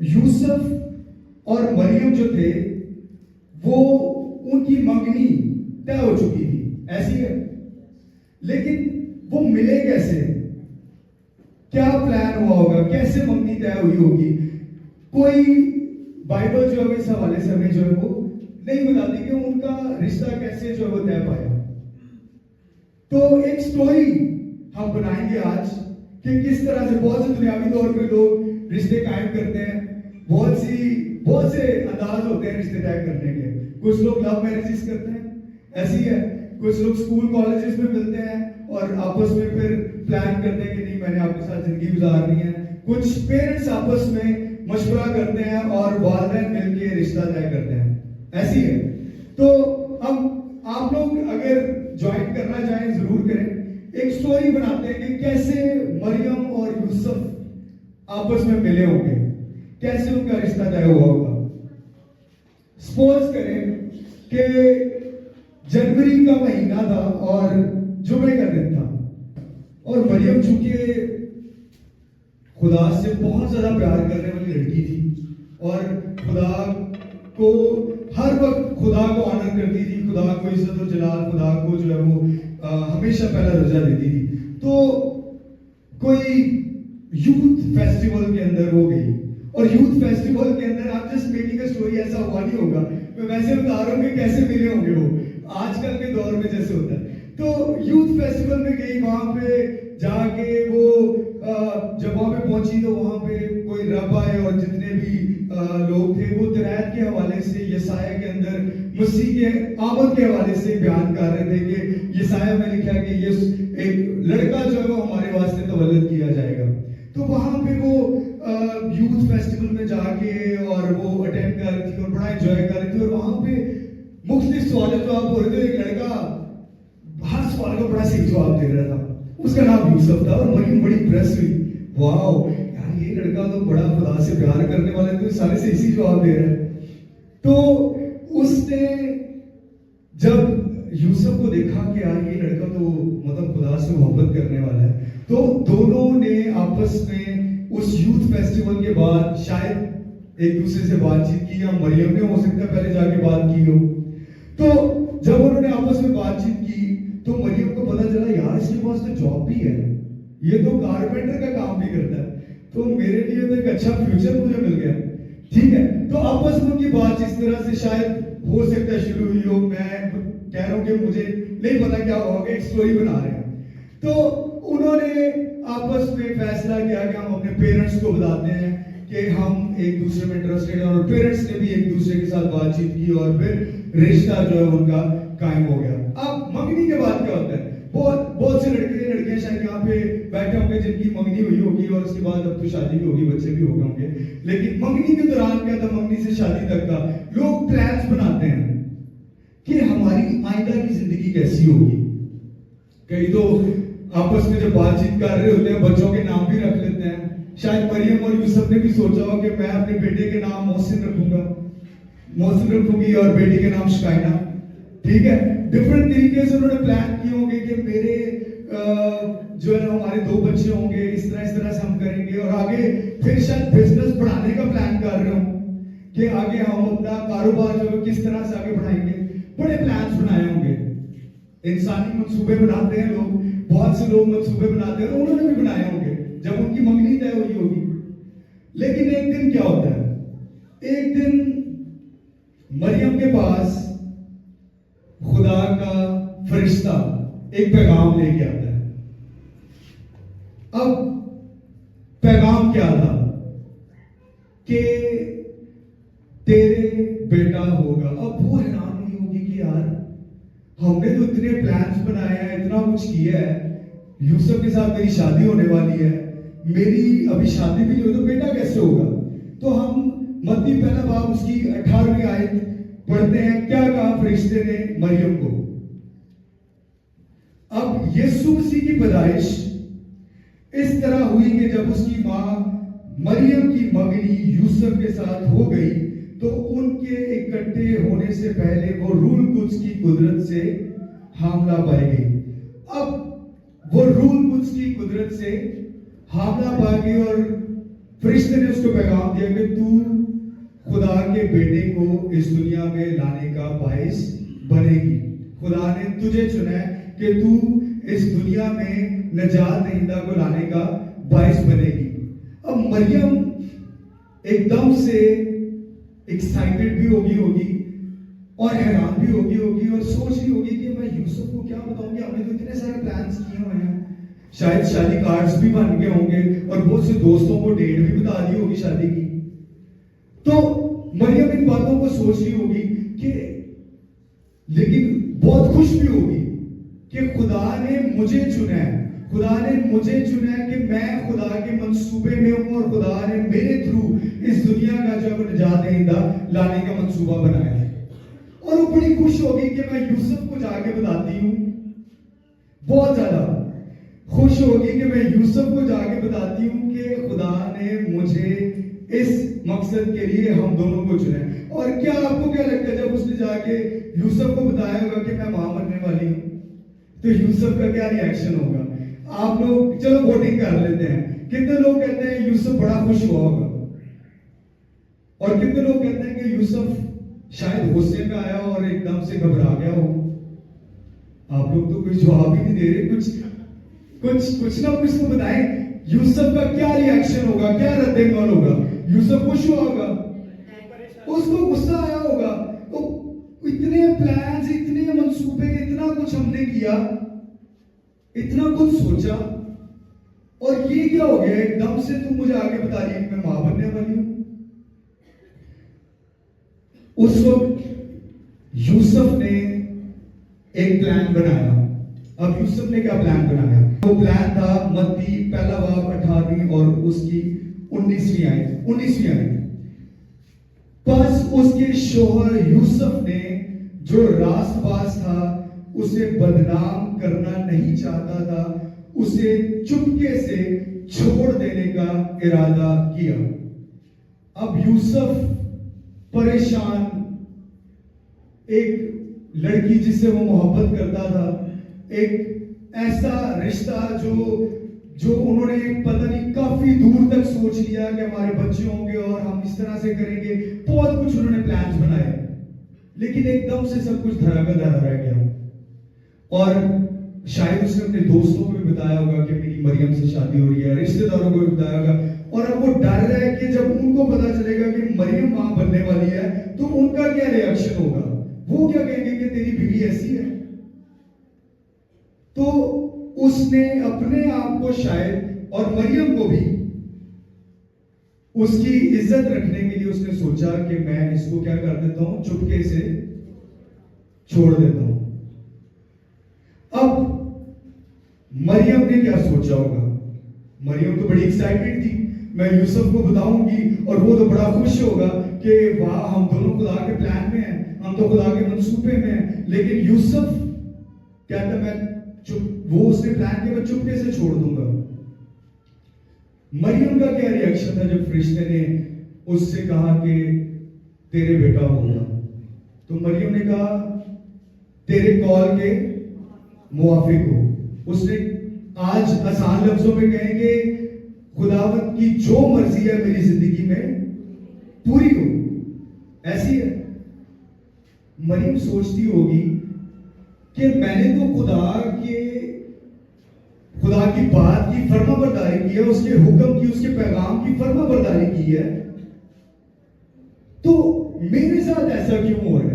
यूसुफ और मरियम जो थे वो उनकी मंगनी तय हो चुकी थी, ऐसी है। लेकिन वो मिले कैसे? क्या प्लान हुआ होगा? कैसे मंगनी तय हुई होगी? कोई बाइबल जो है इस हवाले से हमें जो है वो नहीं बताती कि उनका रिश्ता कैसे जो है वो तय पाया। तो एक स्टोरी हम बनाएंगे आज कि किस तरह से बहुत से दुनियावी तौर पे लोग रिश्ते कायम करते हैं। बहुत से अंदाज होते हैं रिश्ते तय करने के। कुछ लोग लव मैरिजेस करते हैं, ऐसी है। कुछ लोग स्कूल कॉलेजेस में मिलते हैं और आपस में फिर प्लान करते हैं कि नहीं, मैंने आपके साथ जिंदगी गुजारनी है। कुछ पेरेंट्स आपस में मशवरा करते हैं और वालिदैन मिलकर रिश्ता तय करते हैं, ऐसी है। तो हम आप लोग अगर ज्वाइन करना चाहें जरूर करें। एक स्टोरी बनाते हैं कि कैसे मरियम और यूसुफ आपस में मिले होंगे, कैसे उनका रिश्ता तय हुआ होगा। सपोज करें कि जनवरी का महीना था और जुमे का दिन था और मरियम चूंकि खुदा से बहुत ज्यादा प्यार करने वाली लड़की थी और खुदा को हर वक्त खुदा को ऑनर करती थी, खुदा को इज्जत और जलाल, खुदा को जो है वो हमेशा पहला दर्जा देती थी। तो कोई यूथ फेस्टिवल के अंदर वो गई और यूथ फेस्टिवल के अंदर आप जस्ट मेकिंग अ स्टोरी, ऐसा हुआ नहीं होगा, मैं वैसे बता रहा हूँ कि कैसे मिले होंगे वो आजकल के दौर में जैसे होता है। तो यूथ फेस्टिवल में गई, वहां पे जाके वो जब वहां पे पहुंची तो वहां पे कोई रब आए और जितने भी लोग थे वो तिरायत के हवाले से यसाया के अंदर मसीह के आमद के हवाले से बयान कर रहे थे कि यसाया में लिखा कि ये एक लड़का जो है वो हमारे वास्ते तवल्लुद किया जाएगा। तो वहां पे वो यूथ फेस्टिवल में जाके और वो अटेंड कर रही थी और बड़ा एंजॉय कर रही थी और वहां पे मुख्तलिफ सवाल जवाब हो रहे थे। एक लड़का हर सवाल का बड़ा सही जवाब दे रहा था, उसका नाम यूसुफ था और मरियम बड़ी इम्प्रेस हुई। वाओ यार, ये लड़का तो बड़ा खुदा से प्यार करने वाला है, तो सारे से इसी जवाब दे रहा है। तो उसने जब यूसुफ को देखा कि यार ये लड़का तो मतलब खुदा से मोहब्बत करने वाला है, तो दोनों ने आपस में उस यूथ फेस्टिवल के बाद शायद एक दूसरे से बातचीत की, या मरियम ने हो सकता है पहले जाके बात की हो। तो जब उन्होंने आपस में बातचीत की तो मरियम को पता चला यार इसके पास तो जॉब भी है, ये तो कारपेंटर का काम भी करता है, तो मेरे लिए तो एक अच्छा फ्यूचर मुझे मिल गया। ठीक है, तो आपस में उनकी बात इस तरह से शायद हो सकता है शुरू हुई हो। मैं कह रहा हूं कि मुझे नहीं पता क्या होगा, एक स्टोरी बना रहे हैं। तो उन्होंने आपस में फैसला किया कि हम अपने पेरेंट्स को बताते हैं कि हम एक दूसरे में इंटरेस्टेड हैं, और पेरेंट्स ने भी एक दूसरे के साथ बातचीत की और फिर रिश्ता जो है उनका कायम हो गया। अब मंगनी के बाद क्या होता है? बहुत से लड़कियां शायद यहाँ पे बैठे होंगे जिनकी मंगनी हुई होगी और उसके बाद अब तो शादी भी होगी, बच्चे भी हो गए होंगे। लेकिन मंगनी के दौरान क्या था, मंगनी से शादी तक का लोग प्लान्स बनाते हैं कि हमारी आइंदा की जिंदगी कैसी होगी। कई तो आपस में जब बातचीत कर रहे होते हैं बच्चों के नाम भी रख लेते हैं। शायद मरियम और यूसुफ ने भी सोचा हो कि मैं अपने बेटे के नाम मोहसिन रखूंगी और बेटी के नाम शिकायना। ठीक है, डिफरेंट तरीके से उन्होंने प्लान किए होंगे कि मेरे जो है हमारे 2 बच्चे होंगे, इस तरह से हम करेंगे। और आगे फिर शायद बिजनेस बढ़ाने का प्लान कर रहे हो कि आगे हम अपना कारोबार जो है किस तरह से आगे बढ़ाएंगे। बड़े प्लान्स बनाए होंगे। इंसानी मंसूबे बनाते हैं लोग, बहुत से लोग मंसूबे बनाते हैं, उन्होंने भी बनाए होंगे जब उनकी मंगनी तय हुई होगी। लेकिन एक दिन क्या होता है, एक दिन मरियम के पास खुदा का फरिश्ता एक पैगाम लेके आता है। अब पैगाम क्या था कि तेरे बेटा होगा। अब वो हैरान हुई होगी कि यार हमने तो इतने प्लान्स बनाए हैं, इतना कुछ किया है, यूसुफ के साथ मेरी शादी होने वाली है, मेरी अभी शादी भी नहीं हुई तो बेटा कैसे होगा। तो हम मत्ती पहला बाब उसकी 18वीं आयत पढ़ते हैं। क्या कहा फरिश्ते ने मरियम को? अब यीशु मसीह की पैदाइश इस तरह हुई कि जब उसकी मां मरियम की मंगनी यूसुफ के साथ हो गई तो उनके इकट्ठे होने से पहले वो रूल कुद्स की कुदरत से हामला पाई गई। अब वो रूल कुद्स की कुदरत से हामला पा गई और फरिश्ते ने उसको पैगाम दिया कि तू खुदा के बेटे को इस दुनिया में लाने का बाइस बनेगी। खुदा ने तुझे चुना है कि तू इस दुनिया में नजात दहिंदा को लाने का बाइस बनेगी। अब मरियम एकदम से एक्साइटेड भी होगी और हैरान भी होगी और सोच रही होगी कि मैं यूसुफ को क्या बताऊंगी, हमने तो इतने सारे प्लान्स किए हुए हैं। शायद शादी कार्ड्स भी बन गए होंगे और बहुत से दोस्तों को डेट भी बता दी होगी शादी की। तो मरियम इन बातों को सोच रही होगी कि, लेकिन बहुत खुश भी होगी कि खुदा ने मुझे चुना है, खुदा ने मुझे चुना है कि मैं खुदा के मंसूबे में हूं और खुदा ने मेरे थ्रू इस दुनिया का जो निजात दहिंदा लाने का मंसूबा बनाया है। और वो बड़ी खुश होगी कि मैं यूसुफ को जाके बताती हूं, बहुत ज्यादा खुश होगी कि मैं यूसुफ को जाके बताती हूं कि खुदा ने मुझे इस मकसद के लिए हम दोनों को चुना है। और क्या आपको क्या लगता है, जब उसने जाके यूसुफ को बताया होगा कि मैं मां बनने वाली हूं, तो यूसुफ का क्या रिएक्शन होगा? आप लोग चलो वोटिंग कर लेते हैं। कितने लोग कहते हैं यूसुफ बड़ा खुश हुआ होगा, और कितने लोग कहते हैं कि यूसुफ शायद गुस्से में आया और एकदम से घबरा गया हो? आप लोग तो कोई जवाब ही नहीं दे रहे। कुछ ना कुछ तो बताएं। यूसुफ का क्या रिएक्शन होगा, क्या रद्द-ए-अमल होगा? यूसुफ खुश हुआ होगा, उसको गुस्सा आया होगा। तो इतने प्लान्स, इतने मंसूबे, इतना कुछ हमने किया, इतना कुछ सोचा, और ये क्या हो गया एकदम से तू मुझे आगे बता रही है मैं मां बनने वाली हूं। उस वक्त यूसुफ ने एक प्लान बनाया। अब यूसुफ ने क्या प्लान बनाया? वो प्लान था मत्ती पहला बाब 18वीं और उसकी 19वीं आयत। बस उसके शोहर यूसुफ ने, जो रासबाज था, उसे बदनाम करना नहीं चाहता था, उसे चुपके से छोड़ देने का इरादा किया। अब यूसुफ परेशान, एक लड़की जिससे वो मोहब्बत करता था, एक ऐसा रिश्ता जो उन्होंने पता नहीं काफी दूर तक सोच लिया कि हमारे बच्चे होंगे और हम इस तरह से करेंगे, बहुत कुछ उन्होंने प्लान्स बनाए, लेकिन एकदम से सब कुछ धरा का धरा रह गया। और शायद उसने अपने दोस्तों को भी बताया होगा कि मेरी मरियम से शादी हो रही है, रिश्तेदारों को भी बताया होगा, और अब वो डर रहा है कि जब उनको पता चलेगा कि मरियम मां बनने वाली है तो उनका क्या रिएक्शन होगा, वो क्या कहेंगे कि तेरी बीवी ऐसी है। तो उसने अपने आप को शायद, और मरियम को भी, उसकी इज्जत रखने के लिए उसने सोचा कि मैं इसको क्या कर देता हूं, चुपके से छोड़ देता हूं। अब मरियम ने क्या सोचा होगा? मरियम तो बड़ी एक्साइटेड थी, मैं यूसुफ को बताऊंगी और वो तो बड़ा खुश होगा कि वाह हम दोनों खुदा के प्लान में हैं, हम तो खुदा के मंसूबे में हैं। लेकिन यूसुफ कहता मैं चुप, वो उसने प्लान किया मैं चुपके से छोड़ दूंगा। मरियम का क्या रिएक्शन था जब फरिश्ते ने उससे कहा कि तेरे बेटा होगा? तो मरियम ने कहा तेरे कॉल के मुवाफिक हो। उसने आज आसान लफ्जों में कहेंगे खुदावंद की जो मर्जी है मेरी जिंदगी में पूरी हो, ऐसी है। मरियम सोचती होगी कि मैंने तो खुदा की बात की फर्माबरदारी की है, उसके हुक्म की, उसके पैगाम की फर्माबरदारी की है, तो मेरे साथ ऐसा क्यों हो रहा है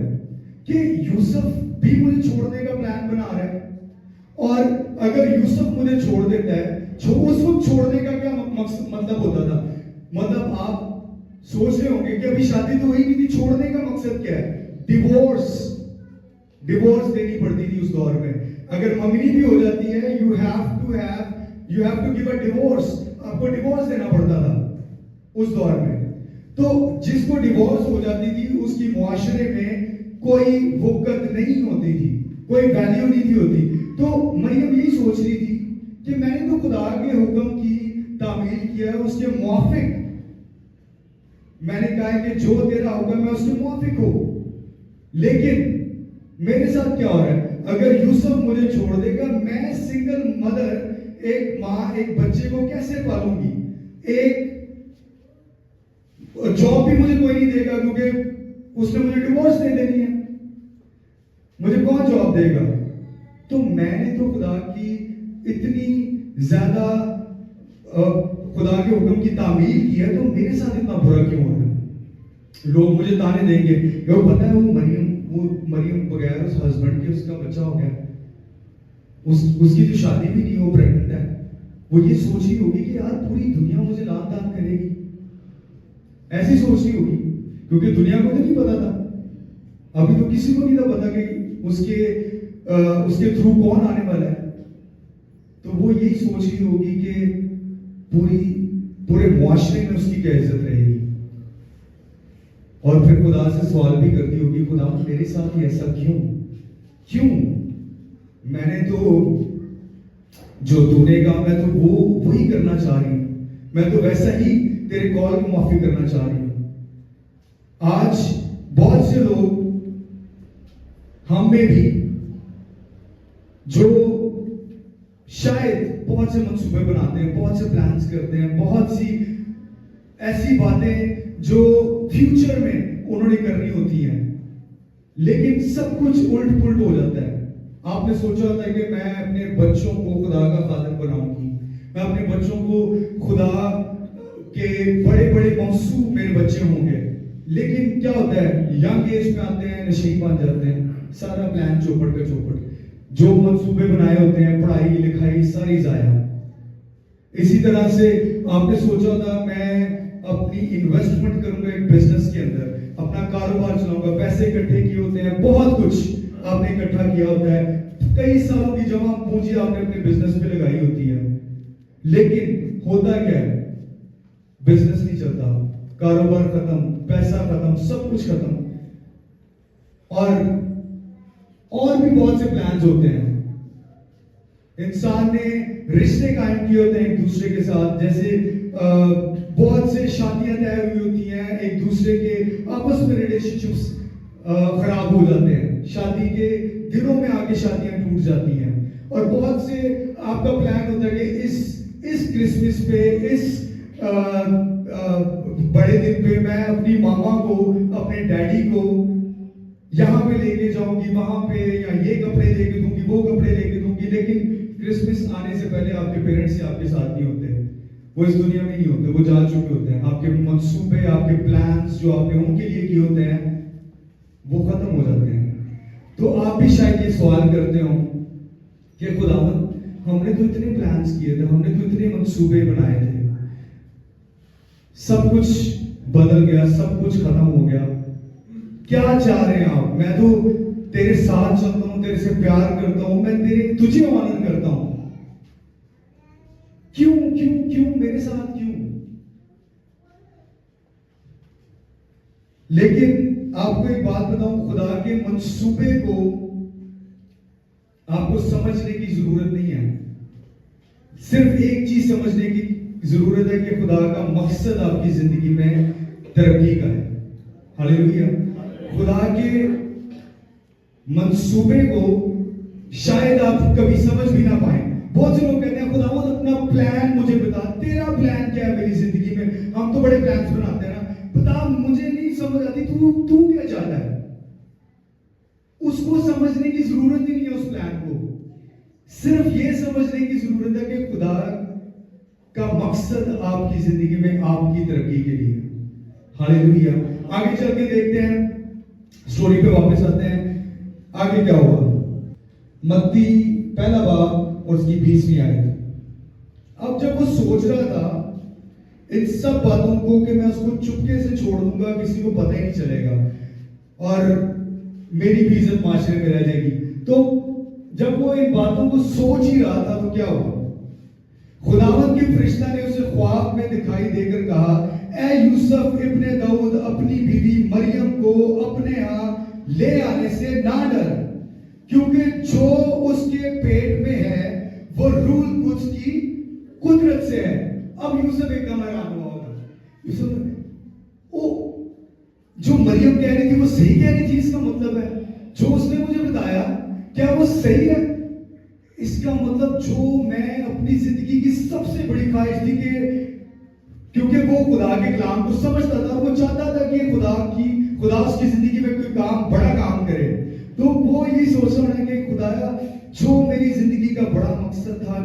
कि यूसुफ भी मुझे छोड़ने का प्लान बना रहा है? और अगर यूसुफ मुझे छोड़ देता है, उस वक्त छोड़ने का क्या मतलब होता था? मतलब आप सोच रहे होंगे कि अभी शादी तो हुई नहीं थी, छोड़ने का मकसद क्या है? डिवोर्स देनी पड़ती थी उस दौर में। अगर मंगनी भी हो जाती है, you have to give a divorce, आपको डिवोर्स देना पड़ता था उस दौर में। तो जिसको डिवोर्स हो जाती थी उसकी मुआशरे में कोई वक़्त नहीं होती थी, कोई वैल्यू नहीं थी होती। तो मरियम यही सोच रही थी कि मैंने तो खुदा के हुक्म की तामील किया है, उसके मुआफिक मैंने कहा है कि जो तेरा होगा मैं उसके मुआफिक हूं। लेकिन मेरे साथ क्या हो रहा है? अगर यूसुफ मुझे छोड़ देगा, मैं सिंगल मदर, एक मां एक बच्चे को कैसे पालूंगी? जॉब भी मुझे कोई नहीं देगा क्योंकि उसने मुझे डिवोर्स दे देनी है, मुझे कौन जॉब देगा? तो मैंने तो खुदा की इतनी ज्यादा खुदा के हुक्म की तामील की है, तो मेरे साथ इतना बुरा क्यों हो रहा है? लोग मुझे ताने देंगे, वो पता है वो मरियम बगैर उस हस्बैंड के उसका बच्चा हो गया, उसकी जो शादी भी नहीं, वो प्रेग्नेंट है। वो ये सोच रही होगी कि यार पूरी दुनिया मुझे लान तान करेगी, ऐसी सोच रही होगी, क्योंकि दुनिया को तो नहीं पता था, अभी तो किसी को नहीं था पता कि उसके थ्रू कौन आने वाला है। तो वो यही सोच रही होगी कि पूरे मुआशरे में उसकी क्या इज्जत रहेगी, और फिर खुदा से सवाल भी करती होगी, खुदा मेरे साथ ही ऐसा क्यों? मैंने तो जो तूने कहा मैं तो वही करना चाह रही हूं, मैं तो वैसा ही तेरे कॉल को माफी करना चाह रही हूं। आज बहुत से लोग हम में भी जो शायद बहुत से मंसूबे बनाते हैं, बहुत से प्लान्स करते हैं, बहुत सी ऐसी बातें जो फ्यूचर में उन्होंने करनी होती हैं, लेकिन सब कुछ उल्ट पुल्ट हो जाता है। आपने सोचा होता है कि मैं अपने बच्चों को खुदा का खातिर बनाऊंगी, मैं अपने बच्चों को खुदा के बड़े बड़े मंसूब मेरे बच्चे होंगे, लेकिन क्या होता है, यंग एज में आते हैं, नशे बन जाते हैं, सारा प्लान चौपट का चौपट, जो मंसूबे बनाए होते हैं, पढ़ाई लिखाई सारी जाया। इसी तरह से आपने सोचा होता मैं अपनी इन्वेस्टमेंट करूंगा एक बिजनेस के अंदर, अपना कारोबार चलाऊंगा, पैसे इकट्ठे किए होते हैं, बहुत कुछ आपने इकट्ठा किया होता है, कई सालों की जमा पूंजी आपने अपने बिजनेस पे लगाई होती है, लेकिन होता क्या है, बिजनेस नहीं चलता, कारोबार खत्म, पैसा खत्म, सब कुछ खत्म। और भी बहुत से प्लान्स होते हैं, इंसान ने रिश्ते कायम किए होते हैं एक दूसरे के साथ, जैसे बहुत से शादियां तय हुई होती हैं, एक दूसरे के आपस में रिलेशनशिप्स खराब हो जाते हैं, शादी के दिनों में आके शादियां टूट जाती हैं, और बहुत से आपका प्लान होता है कि इस क्रिसमस पे, इस बड़े दिन पे मैं अपनी मामा को, अपने डैडी को यहाँ पे लेके जाऊंगी, वहां पे, या ये कपड़े लेके दूंगी, वो कपड़े लेके दूंगी, लेकिन क्रिसमस आने से पहले आपके पेरेंट्स आपके साथ नहीं होते, वो इस दुनिया में नहीं होते, वो जा चुके होते हैं। आपके मंसूबे, आपके प्लान्स जो आपने उनके लिए किए होते हैं, वो खत्म हो जाते हैं। तो आप भी शायद ये सवाल करते हो कि खुदावंद, हमने तो इतने प्लान्स किए थे, हमने तो इतने मंसूबे बनाए थे, सब कुछ बदल गया, सब कुछ खत्म हो गया, क्या चाह रहे हैं आप? मैं तो तेरे साथ चलता हूं, तेरे से प्यार करता हूं, मैं तुझे ऑनर करता हूं, क्यों मेरे साथ क्यों? लेकिन आपको एक बात बताऊं, खुदा के मंसूबे को आपको समझने की जरूरत नहीं है, सिर्फ एक चीज समझने की जरूरत है कि खुदा का मकसद आपकी जिंदगी में तरक्की का है। हालेलुया। खुदा के मंसूबे को शायद आप कभी समझ भी ना पाए। बहुत से लोग कहते हैं खुदावंद अपना प्लान मुझे बता, तेरा प्लान क्या है मेरी जिंदगी में? हम तो बड़े प्लान्स बनाते हैं ना, बता, मुझे नहीं समझ आती, तू क्या चाहता है? उसको समझने की जरूरत ही नहीं है, उस प्लान को सिर्फ ये समझने की जरूरत है कि खुदा का मकसद आपकी जिंदगी में आपकी तरक्की के लिए। हालेलुया। आगे चल के देखते हैं, स्टोरी पे वापस आते हैं, आगे क्या हुआ। मत्ती पहला बाब और उसकी 20वीं आयत। अब जब वो सोच रहा था इन सब बातों को कि मैं उसको चुपके से छोड़ दूंगा, किसी को पता ही नहीं चलेगा और मेरी भी इज्जत माशरे में रह जाएगी, तो जब वो इन बातों को सोच ही रहा था तो क्या हुआ, खुदावंद के फरिश्ता ने उसे ख्वाब में दिखाई देकर कहा, ए यूसुफ इब्ने दाऊद, अपनी बीवी मरियम को अपने यहाँ ले आने से ना डर, क्योंकि जो उसके पेट में है वो रूह कुद्स की कुदरत से है। अब यूसुफ एकदम हैरान हुआ होगा, यूसुफ ओ जो मरियम कह रही थी वो सही कह रही थी, इसका मतलब है जो उसने मुझे बताया क्या वो सही है? इसका मतलब जो मैं अपनी जिंदगी की सबसे बड़ी ख्वाहिश थी कि क्योंकि वो खुदा के कलाम को समझता था, वो चाहता था कि खुदा उसकी जिंदगी में कोई बड़ा काम करे। तो वो ये सोच रहा है कि खुदाया, जो मेरी जिंदगी का बड़ा मकसद था,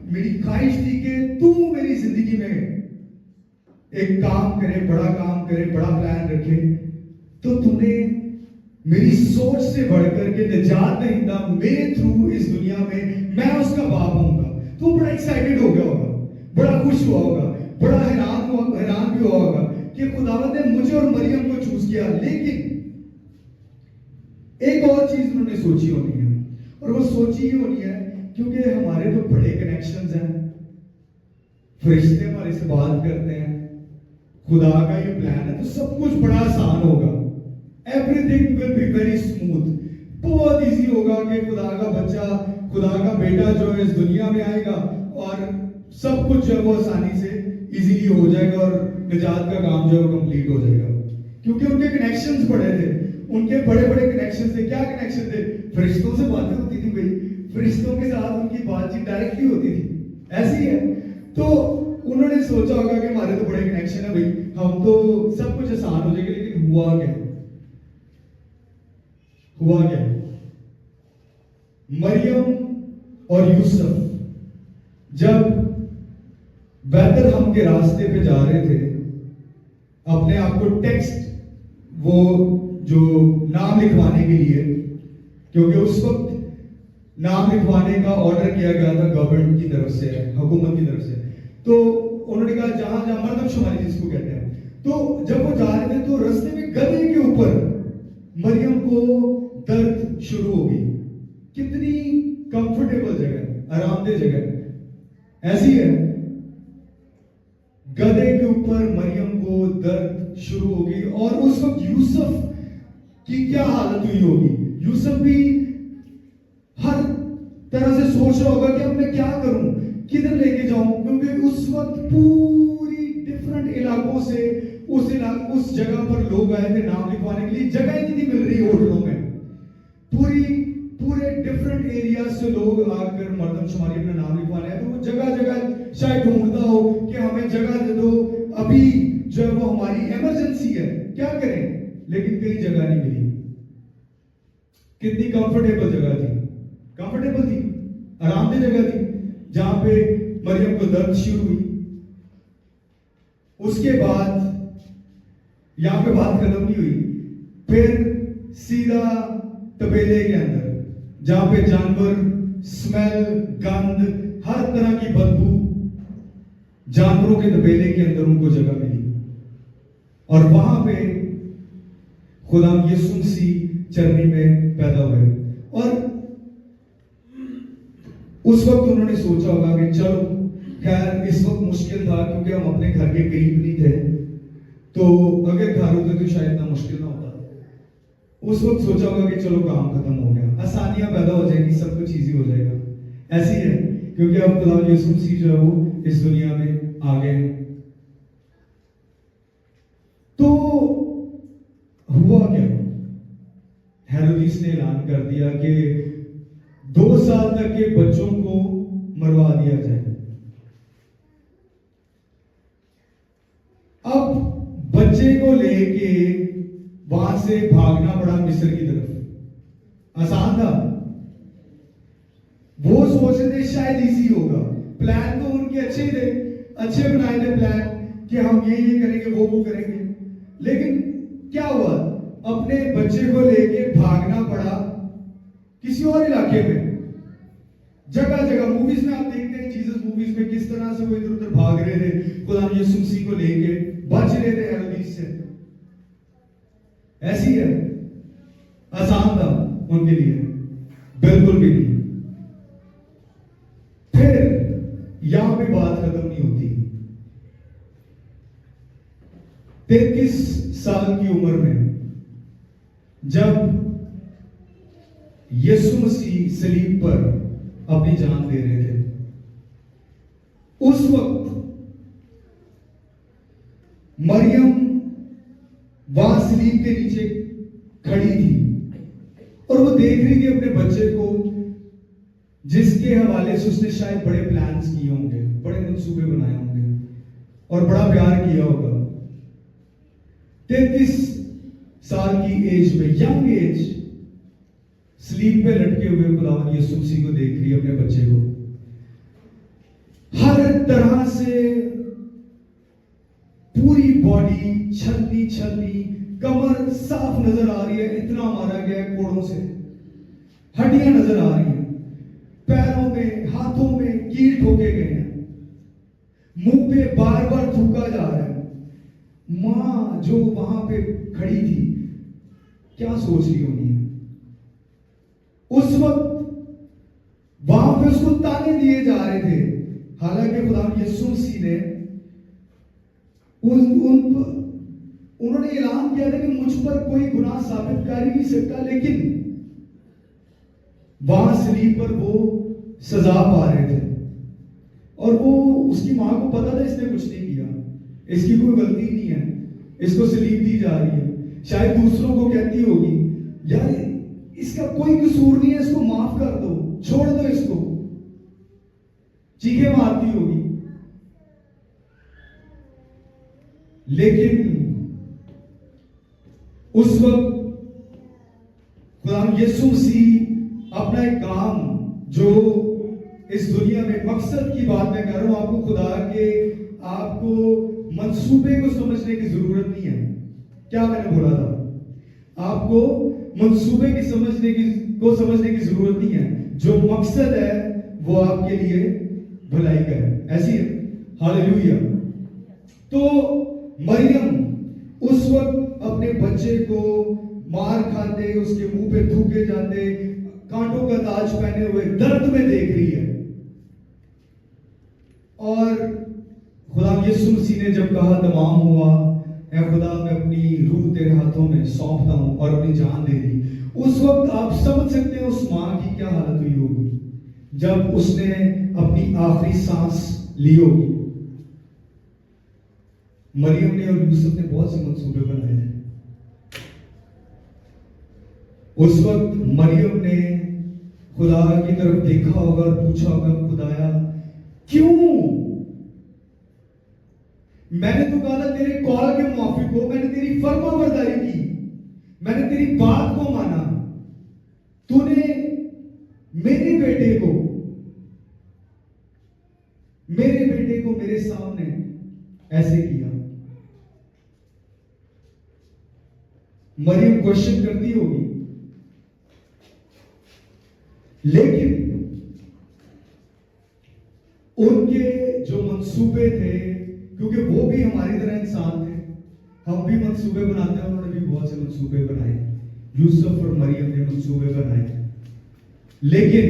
मेरी ख्वाहिश थी कि तू मेरी जिंदगी में एक काम करे, बड़ा प्लान रखे, तो तूने मेरी सोच से बढ़कर के निजात दहिंदा मेरे थ्रू इस दुनिया में मैं उसका बाप होऊंगा। तो बड़ा एक्साइटेड हो गया होगा, बड़ा खुश हुआ होगा, बड़ा हैरान भी हुआ होगा कि खुदावंद ने मुझे और मरियम को चूज किया। लेकिन एक और चीज उन्होंने सोची होनी है, और वो सोची ही होनी है क्योंकि हमारे तो बड़े कनेक्शंस हैं, फरिश्ते हमारे से बात करते हैं, खुदा का ये प्लान है, तो सब कुछ बड़ा आसान होगा। Everything will be very smooth, बहुत इजी होगा कि खुदा का बच्चा, खुदा का बेटा जो है इस दुनिया में आएगा और सब कुछ जो है वो आसानी से इजीली हो जाएगा और निजात का काम जो है वो कंप्लीट हो जाएगा। क्योंकि उनके कनेक्शंस बड़े थे, उनके बड़े कनेक्शंस थे। क्या कनेक्शन थे? फरिश्तों से बातें होती थी भाई, फरिश्तों के साथ उनकी बातचीत डायरेक्टली होती थी, ऐसी है। तो उन्होंने सोचा होगा कि हमारे तो बड़े कनेक्शन है भाई, हम तो सब कुछ आसान हो जाएगा। लेकिन हुआ क्या? मरियम और यूसुफ जब बैतलहम के रास्ते पे जा रहे थे, अपने आप को टेक्स्ट वो जो नाम लिखवाने के लिए, क्योंकि उस वक्त नाम लिखवाने का ऑर्डर किया गया था गवर्नमेंट की तरफ से, हुकूमत की तरफ से। तो उन्होंने कहा जहां जहां मर्दमशुमारी जिसको कहते हैं, तो जब वो जा रहे थे तो रास्ते में गधे के ऊपर मरियम को दर्द शुरू हो गई। कितनी कंफर्टेबल जगह, आरामदेह जगह, ऐसी है। गधे के ऊपर मरियम को दर्द शुरू हो गई, और उस वक्त यूसुफ की क्या हालत हुई होगी। यूसुफ भी हर तरह से सोच रहा होगा कि अब मैं क्या करूं, किधर लेके जाऊं, क्योंकि उस वक्त पूरी डिफरेंट इलाकों से उस जगह पर लोग आए थे नाम लिखवाने के लिए। जगह ही नहीं मिल रही होटलों में, पूरे डिफरेंट एरिया से लोग आकर मर्दमशुमारी अपना नाम लिखवाने आए। तो वो जगह जगह शायद ढूंढता हो कि हमें जगह दे दो, अभी जो है वो हमारी इमरजेंसी है, क्या करें। लेकिन कहीं जगह नहीं मिली। कितनी कंफर्टेबल जगह थी, आरामदेह जगह थी, जहां पे मरियम को दर्द शुरू हुई। उसके बाद यहां पे बात खत्म नहीं हुई, फिर सीधा तबेले के अंदर, जहां पे जानवर, स्मेल, गंध, हर तरह की बदबू, जानवरों के तबेले के अंदर उनको जगह मिली। और वहां पे खुदा यीशु मसीह चरनी में पैदा हुए। और उस वक्त उन्होंने सोचा होगा कि चलो खैर इस वक्त मुश्किल था क्योंकि हम अपने घर के करीब नहीं थे, तो अगर घर होते तो शायद इतना मुश्किल ना होता। उस वक्त सोचा होगा कि चलो काम खत्म हो गया, आसानियां पैदा हो जाएंगी, सब कुछ इजी हो जाएगा। ऐसी है क्योंकि अब खुदा यीशु मसीह जो है वो इस दुनिया में आ गए। तो हुआ क्या? हेरोदिस ने ऐलान कर दिया कि 2 साल तक के बच्चों को मरवा दिया जाए। अब बच्चे को लेके वहां से भागना पड़ा मिस्र की तरफ। आसान था? वो सोच रहे थे शायद इजी होगा, प्लान तो उनके अच्छे थे, अच्छे बनाए थे प्लान कि हम ये करेंगे, वो करेंगे। लेकिन क्या हुआ? अपने बच्चे को लेके भागना पड़ा किसी और इलाके में। जगह जगह मूवीज में आप देखते हैं, जीसस मूवीज में किस तरह से वो इधर उधर भाग रहे थे खुदा यीशु मसीह को लेके, बच रहे थे हेरोदिस से। ऐसी है? आसान था उनके लिए? बिल्कुल भी नहीं। फिर यहां पे बात खत्म नहीं होती। 33 साल की उम्र में जब यीशु मसीह सलीब पर अपनी जान दे रहे थे, उस वक्त मरियम वहां सलीब के नीचे खड़ी थी और वो देख रही थी अपने बच्चे को, जिसके हवाले से उसने शायद बड़े प्लान्स किए होंगे, बड़े मंसूबे बनाए होंगे। और बड़ा प्यार किया होगा। 33 साल की एज में, यंग एज, स्लीप पे लटके हुए खुदावंद यीशु मसीह को देख रही है, अपने बच्चे को। हर तरह से पूरी बॉडी छलनी छलनी, कमर साफ नजर आ रही है, इतना मारा गया है कोड़ों से, हड्डियां नजर आ रही हैं, पैरों में हाथों में कील ठोके गए हैं, मुंह पे बार बार थूका जा रहा है। मां जो वहां पे खड़ी थी, क्या सोच रही होनी है उस वक्त। वहां पे उसको ताने दिए जा रहे थे, हालांकि खुदा यीशु मसीह ने उन्होंने ऐलान किया था कि मुझ पर कोई गुनाह साबित कर ही नहीं सकता, लेकिन वहां सलीब पर वो सजा पा रहे थे और वो, उसकी मां को पता था इसने कुछ नहीं किया, इसकी कोई गलती नहीं है, इसको सलीब दी जा रही है। शायद दूसरों को कहती होगी, यार इसका कोई कसूर नहीं है, इसको माफ कर दो, छोड़ दो इसको, चीखें मारती होगी। लेकिन उस वक्त खुदा यीशु मसीह अपना एक काम, जो इस दुनिया में मकसद की बात मैं कर रहा हूं, आपको खुदा के, आपको मंसूबे को समझने की जरूरत नहीं है। क्या मैंने बोला था? आपको मंसूबे की समझने की जरूरत नहीं है। जो मकसद है वो आपके लिए भलाई का है, ऐसी है। हालेलुया। तो मरियम उस वक्त अपने बच्चे को मार खाते, उसके मुंह पे थूके जाते, कांटों का ताज पहने हुए दर्द में देख रही है। और खुदा यीशु मसीह ने जब कहा तमाम हुआ, ऐ खुदा मैं अपनी रूह तेरे हाथों में सौंपता हूं, और अपनी जान दे दी, उस वक्त आप समझ सकते हैं उस मां की क्या हालत हुई होगी जब उसने अपनी आखिरी सांस ली होगी। मरियम ने और यूसुफ ने बहुत से मंसूबे बनाए थे। उस वक्त मरियम ने खुदा की तरफ देखा होगा और पूछा होगा, खुदाया क्यों? मैंने तो कहा था तेरे कॉल के मुआफिक हो, मैंने तेरी फरमाबरदारी की, मैंने तेरी बात को माना, तूने मेरे बेटे को मेरे सामने ऐसे किया। मरियम क्वेश्चन करती होगी, लेकिन उनके जो मंसूबे थे, क्योंकि वो भी हमारी तरह इंसान थे, हम भी मंसूबे बनाते हैं, उन्होंने भी बहुत से मंसूबे बनाए, यूसुफ और मरियम ने मंसूबे बनाए, लेकिन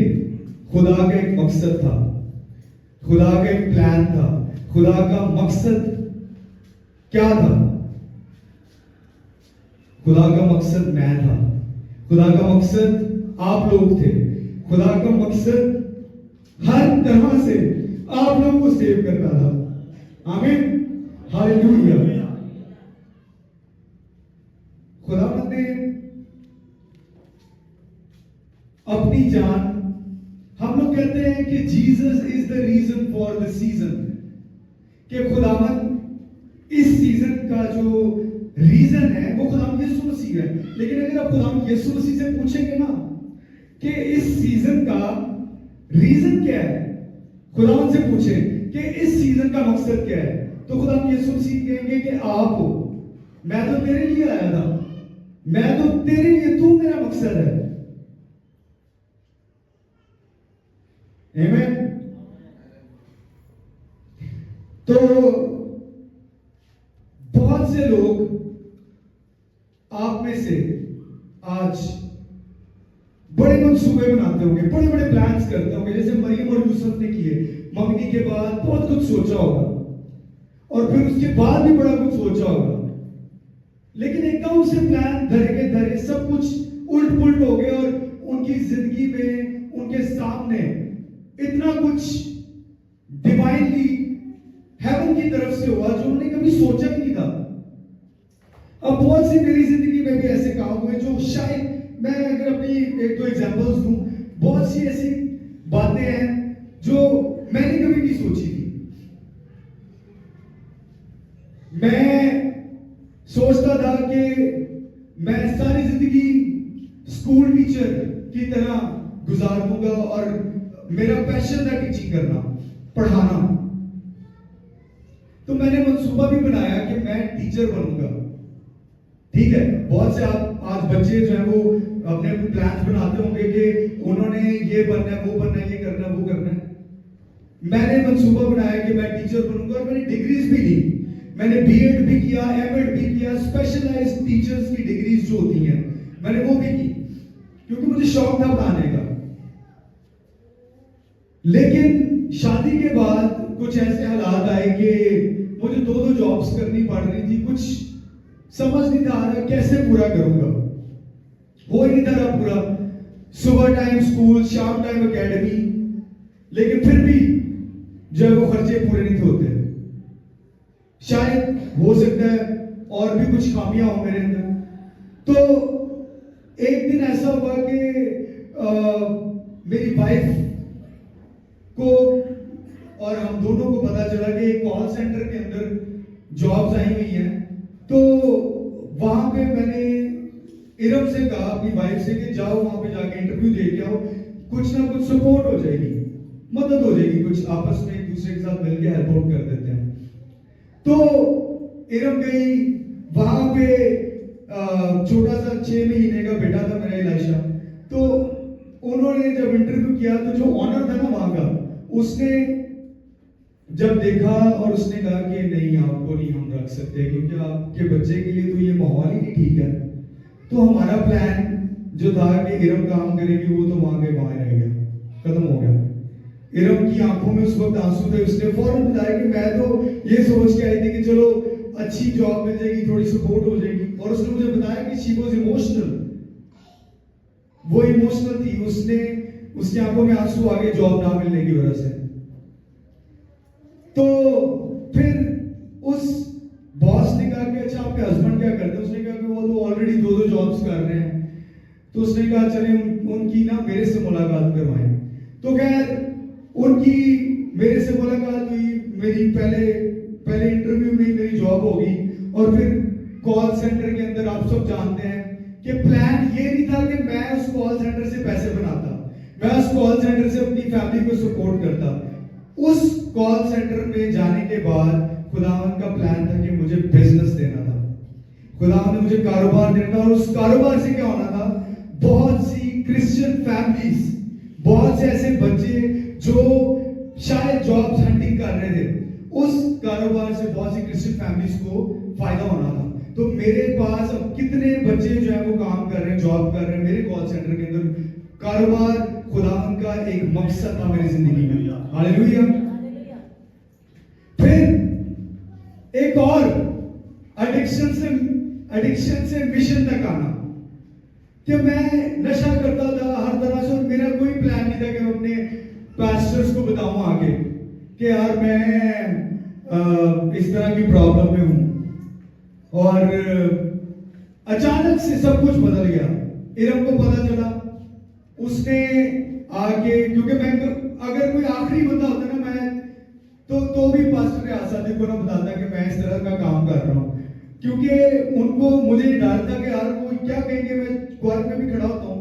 खुदा का एक मकसद था, खुदा का एक प्लान था। खुदा का मकसद क्या था? खुदा का मकसद मैं था, खुदा का मकसद आप लोग थे, खुदा का मकसद हर तरह से आप लोगों को सेव करना था। आमीन, हालेलुया। खुदा ने अपनी जान, हम लोग कहते हैं कि Jesus is the reason for the season, कि खुदावन इस सीजन का जो रीजन है वो खुदावन यीशु मसीह है। लेकिन अगर आप खुदावन यीशु मसीह से पूछेंगे ना कि इस सीजन का रीजन क्या है, खुदावन से पूछें कि इस सीजन का मकसद क्या है, तो खुदावन यीशु मसीह कहेंगे कि आप हो, मैं तो तेरे लिए आया था, मैं तो तेरे लिए, तू मेरा मकसद है। आमीन। तो बहुत से लोग आप में से आज बड़े मंसूबे बनाते होंगे, बड़े बड़े प्लान्स करते होंगे, जैसे मरियम और यूसुफ ने किए। मंगनी के बाद बहुत कुछ सोचा होगा और फिर उसके बाद भी बड़ा कुछ सोचा होगा, लेकिन एकदम से प्लान धरे के धरे सब कुछ उल्ट पुल्ट हो गया और उनकी जिंदगी में उनके सामने इतना कुछ डिवाइनली हेवन की तरफ से हुआ जो उन्होंने कभी सोचा ही नहीं था। अब बहुत सी मेरी जिंदगी में भी ऐसे काम हुए जो शायद मैं अगर अपनी एक दो एग्जांपल्स दूं, बहुत सी ऐसी बातें हैं जो मैंने कभी नहीं सोची थी। मैं सारी जिंदगी स्कूल टीचर की तरह गुजार दूंगा और मेरा पैशन था टीचिंग करना, पढ़ाना। तो मैंने मंसूबा भी बनाया कि मैं टीचर बनूंगा। ठीक है, बहुत से आप आज बच्चे जो है वो अपने प्लान बनाते होंगे कि उन्होंने ये बनना है, वो बनना है, ये करना है, वो करना है। मैंने मंसूबा बनाया कि मैं टीचर बनूंगा और मैंने डिग्रीज भी ली। मैंने बीएड भी किया, एमएड भी किया, स्पेशलाइज्ड टीचर्स की डिग्रीज जो होती हैं मैंने वो भी की, क्योंकि मुझे शौक था पढ़ाने का। लेकिन शादी के बाद कुछ ऐसे हालात आए कि मुझे दो जॉब्स करनी पड़ रही थी। कुछ समझ नहीं था आ रहा कैसे पूरा करूंगा, हो ही नहीं था रहा पूरा। सुबह टाइम स्कूल, शाम टाइम एकेडमी, लेकिन फिर भी जो है वो खर्चे पूरे नहीं होते। शायद हो सकता है और भी कुछ खामियां हो मेरे अंदर। तो एक दिन ऐसा हुआ कि मेरी वाइफ को और हम दोनों को पता चला कि एक कॉल सेंटर के अंदर जॉब्स आई हुई हैं। तो वहां पे मैंने इरम से कहा अपनी वाइफ से कि जाओ वहां पे जाके इंटरव्यू दे के आओ, कुछ ना कुछ सपोर्ट हो जाएगी, मदद हो जाएगी, कुछ आपस में एक दूसरे के साथ मिलकर हेल्प आउट कर देते हैं। तो इरम गई वहां पे, छोटा सा 6 महीने का बेटा था मेरा इलाइशा। तो उन्होंने जब इंटरव्यू किया तो जो ऑनर था ना वहां का, उसने जब देखा और उसने कहा कि नहीं आपको नहीं हम रख सकते, क्योंकि आपके बच्चे के लिए तो ये माहौल ही नहीं ठीक है। तो हमारा प्लान जो था कि इरम काम करेगी वो तो वहां के वहां रह गया, खत्म हो गया। इरम की आंखों में उस वक्त आंसू थे। उसने फौरन बताया कि मैं तो ये सोच के आई थी कि चलो अच्छी जॉब मिल जाएगी, थोड़ी सपोर्ट हो जाएगी। और उसने मुझे बताया कि शी वाज इमोशनल, वो इमोशनल थी, उसकी आंखों में आंसू आ गए जॉब ना मिलने की वजह से। तो फिर उस बॉस ने कहा कि अच्छा आपके हस्बैंड क्या करते हैं? उसने कहा कि वो तो ऑलरेडी दो जॉब्स कर रहे हैं। तो उसने कहा चले उनकी ना मेरे से मुलाकात करवाएं। तो खैर उनकी मेरे से मुलाकात हुई। मेरी पहले इंटरव्यू में ही मेरी जॉब होगी और फिर कॉल सेंटर के अंदर आप सब जानते हैं कि प्लान ये नहीं था कि मैं उस कॉल सेंटर से पैसे बनाता, मैं उस कॉल सेंटर से अपनी फैमिली को सपोर्ट करता। उस कॉल सेंटर में जाने के बाद खुदावंद का प्लान था कि मुझे बिजनेस देना था, खुदावंद ने मुझे कारोबार देना था। और उस कारोबार से क्या होना था, बहुत सी क्रिश्चियन फैमिलीज, बहुत से ऐसे बच्चे जो शायद जॉब्स हंटिंग कर रहे थे, उस कारोबार से बहुत सी क्रिश्चियन फैमिलीज को फायदा होना था। तो मेरे पास अब कितने बच्चे जो है वो काम कर रहे हैं, जॉब कर रहे हैं मेरे कॉल सेंटर के अंदर। कारोबार खुदावंद का एक मकसद था मेरी जिंदगी में। हालेलुया। फिर एक और एडिक्शन से मिशन तक आना, कि मैं नशा करता था हर तरह से और मेरा कोई प्लान नहीं था कि मैं अपने पास्टर्स को बताऊं आगे कि यार मैं इस तरह की प्रॉब्लम में हूं। और अचानक से सब कुछ बदल गया। इरम को पता चला, उसने आके, क्योंकि मैं अगर कोई आखिरी बंदा होता ना मैं तो भी पास्टर आसादी को ना बताता कि मैं इस तरह का काम कर रहा हूं, क्योंकि उनको मुझे डर था कि यार वो क्या कहेंगे, मैं क्वार्ट में भी खड़ा होता हूं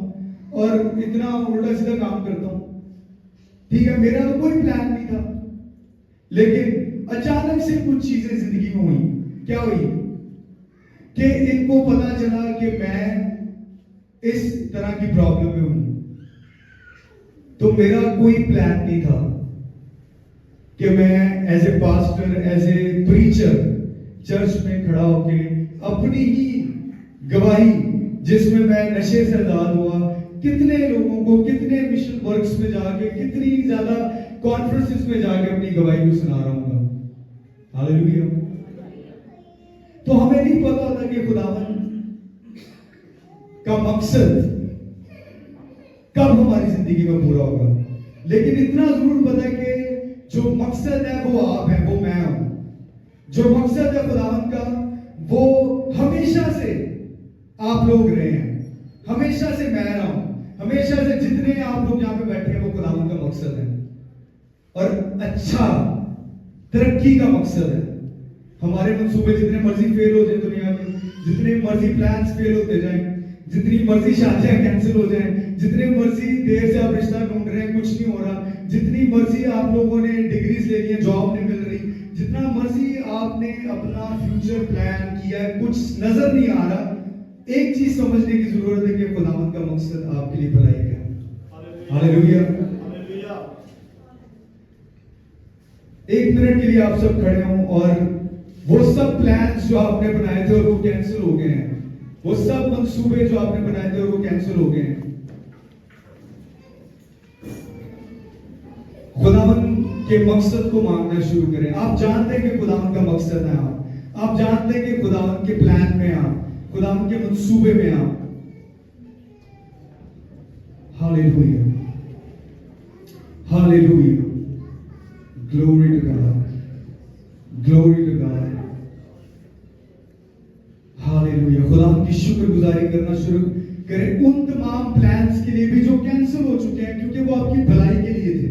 और इतना उल्टा सीधा काम करता हूं। ठीक है, मेरा तो कोई प्लान नहीं था, लेकिन अचानक से कुछ चीजें जिंदगी में हुई। क्या हुई कि इनको पता चला कि मैं इस तरह की प्रॉब्लम में हूं। तो मेरा कोई प्लान नहीं था कि मैं as a pastor, as a preacher church में खड़ा होके अपनी ही गवाही, जिसमें मैं नशे से आजाद हुआ, कितने लोगों को, कितने मिशन वर्क्स में जाके, कितनी ज्यादा कॉन्फ्रेंसेस में जाके अपनी गवाही को सुना रहा हूं। हालेलुया। तो हमें नहीं पता होता कि खुदावंद का मकसद कब हमारी जिंदगी में पूरा होगा, लेकिन इतना जरूर पता है कि जो मकसद है वो आप हैं, वो मैं हूं। जो मकसद है खुदावंद का वो हमेशा से आप लोग रहे हैं, हमेशा से मैं रहा हूं, हमेशा से जितने आप लोग यहां पे बैठे हैं वो खुदावंद का मकसद है, और अच्छा तरक्की का मकसद है। हमारे मंसूबे जितने मर्जी फेल हो जाए दुनिया में, जितने मर्जी प्लान्स फेल होते जाएं, जितनी मर्जी शादियां कैंसिल हो जाएं, जितने मर्जी देर से आप रिश्ता ढूंढ रहे हैं कुछ नहीं हो रहा, जितनी मर्जी आप लोगों ने डिग्रीज ले ली है जॉब नहीं मिल रही, जितना मर्जी आपने अपना फ्यूचर प्लान किया है कुछ नजर नहीं आ रहा, एक चीज समझने की जरूरत है कि खुदावंद का मकसद आपके लिए भलाई क्या है। हालेलुया। एक मिनट के लिए आप सब खड़े हों और वो सब प्लान्स जो आपने बनाए थे और वो कैंसिल हो गए हैं, वो सब मंसूबे जो आपने बनाए थे और वो कैंसिल हो गए हैं, खुदावंद के मकसद को मांगना शुरू करें। आप जानते हैं कि खुदावंद का मकसद है, आप जानते हैं कि खुदावंद के प्लान में आप, खुदावंद के मंसूबे में आप। Hallelujah, hallelujah, glory to God, glory to God, hallelujah. खुदावंद की शुक्रगुजारी करना शुरू करें उन तमाम प्लान्स के लिए भी जो कैंसिल हो चुके हैं, क्योंकि वो आपकी भलाई के लिए थे।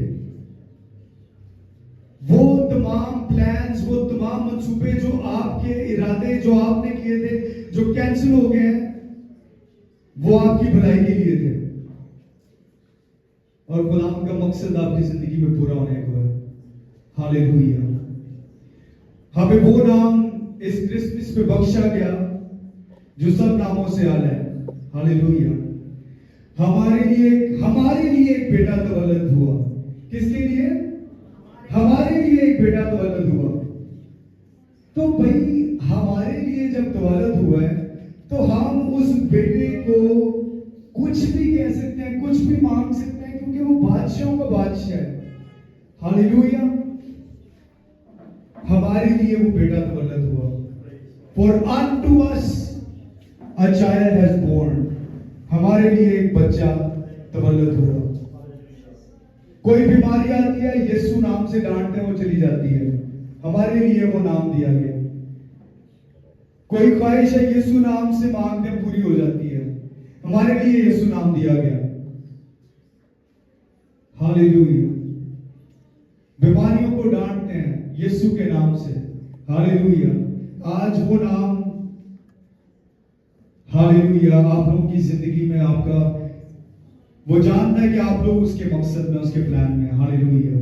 वो तमाम प्लान्स, वो तमाम मंसूबे जो आपके इरादे जो आपने किए थे जो कैंसिल हो गए हैं, वो आपकी भलाई के लिए थे और खुदावंद का मकसद आपकी जिंदगी में पूरा होने को है। हालेलुया। हमें वो नाम इस क्रिसमस पे बख्शा गया जो सब नामों से आला है। हालेलुया। हमारे लिए एक बेटा तवल्लुद हुआ। किसके लिए? हमारे लिए एक बेटा तवल्लुद हुआ। तो भाई हमारे लिए जब तवल्लुद हुआ है तो हम उस बेटे को कुछ भी कह सकते हैं, कुछ भी मांग सकते हैं, क्योंकि वो बादशाहों का बादशाह है। हालेलुया। हमारे लिए वो बेटा तवल्लुद हुआ। For unto us a child has born। हमारे लिए एक बच्चा तवल्लुद हुआ। कोई बीमारी आती है, यीशु नाम से डांटते हैं, वो चली जाती है। हमारे लिए वो नाम दिया गया। कोई ख्वाहिश है, यीशु नाम से मांगते हैं, पूरी हो जाती है। हमारे लिए यीशु नाम दिया गया। हालेलुया। बीमारियों को डांटते हैं यीशु के नाम से। हालेलुया। आज वो नाम, हालेलुया, आप लोगों की जिंदगी में आपका वो जानता है कि आप लोग उसके मकसद में, उसके प्लान में। हालेलुया।